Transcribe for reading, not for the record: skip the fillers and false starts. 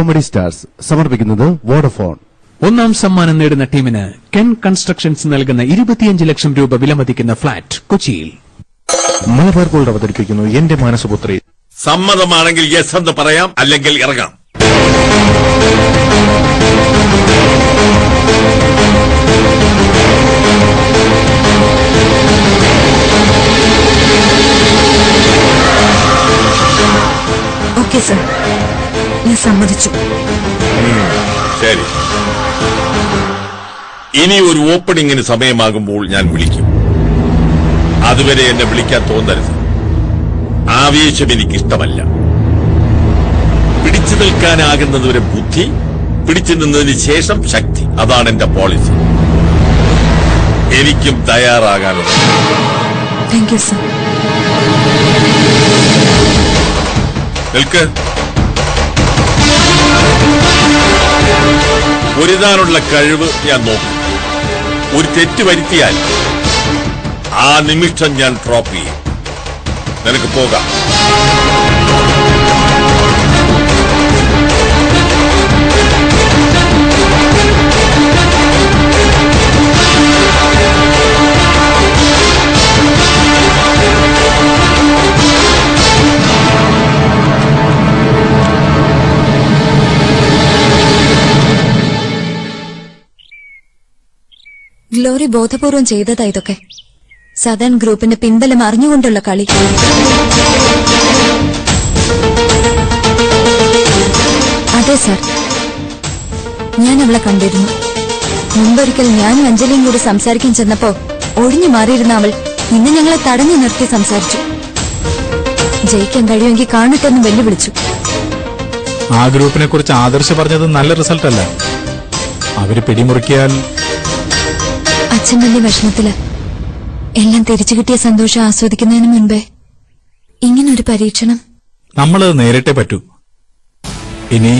Comedy stars സമർപ്പിക്കുന്നത് Vodafone. ഒന്നാം സമ്മാനം നേടുന്ന ടീമിന് കെൻ കൺസ്ട്രക്ഷൻസ് നൽകുന്ന 25 ലക്ഷം രൂപ വിലമതിക്കുന്ന ഫ്ളാറ്റ് കൊച്ചിയിൽ. മലബാർ ഗോൾഡ് അവതരിപ്പിക്കുന്നു എന്റെ മാനസപുത്രി. സമ്മതമാണെങ്കിൽ യെസ് എന്ന് പറയാം, അല്ലെങ്കിൽ ഇറങ്ങാം. ഓക്കെ സർ, ഞാൻ സമ്മതിച്ചു. ശരി, ഇനി ഒരു ഓപ്പണിംഗിന് സമയമാകുമ്പോൾ ഞാൻ വിളിക്കും. അതുവരെ എന്നെ വിളിക്കാൻ തോന്നരുത്. ആവേശം എനിക്കിഷ്ടമല്ല. പിടിച്ചു നിൽക്കാനാകുന്നതുവരെ ബുദ്ധി, പിടിച്ചു നിന്നതിന് ശേഷം ശക്തി. അതാണ് എന്റെ പോളിസി. എനിക്കും തയ്യാറാകാനുണ്ട്. Thank you sir. നിൽക്ക്. പൊരുതാനുള്ള കഴിവ് ഞാൻ നോക്കും. ഒരു തെറ്റ് വരുത്തിയാൽ ആ നിമിഷം ഞാൻ ഡ്രോപ്പ് ചെയ്യും. നിനക്ക് പോകാം. ഗ്ലോറി ബോധപൂർവം ചെയ്തതാ ഇതൊക്കെ. സദൻ ഗ്രൂപ്പിന്റെ പിൻബലം അറിഞ്ഞുകൊണ്ടുള്ള കളി. അതെ സർ, ഞാൻ അവളെ കണ്ടിരുന്നു. മുമ്പൊരിക്കൽ ഞാനും അഞ്ജലിയും കൂടി സംസാരിക്കാൻ ചെന്നപ്പോ ഒഴിഞ്ഞു മാറിയിരുന്ന അവൾ ഇന്ന് ഞങ്ങളെ തടഞ്ഞു നിർത്തി സംസാരിച്ചു. ജയിക്കാൻ കഴിയുമെങ്കിൽ കാണട്ടെന്ന് വെല്ലുവിളിച്ചു. ആ ഗ്രൂപ്പിനെ കുറിച്ച് ആദർശ് പറഞ്ഞത് നല്ല റിസൾട്ട് അല്ല. അവര് പിടിമുറുക്കിയാൽ അച്ഛൻ വലിയ വിഷമത്തില്. എല്ലാം തിരിച്ചു കിട്ടിയ സന്തോഷം ആസ്വദിക്കുന്നതിന് മുൻപേ ഇങ്ങനൊരു പരീക്ഷണം നമ്മളത് നേരിട്ടേ പറ്റൂ. ഇനി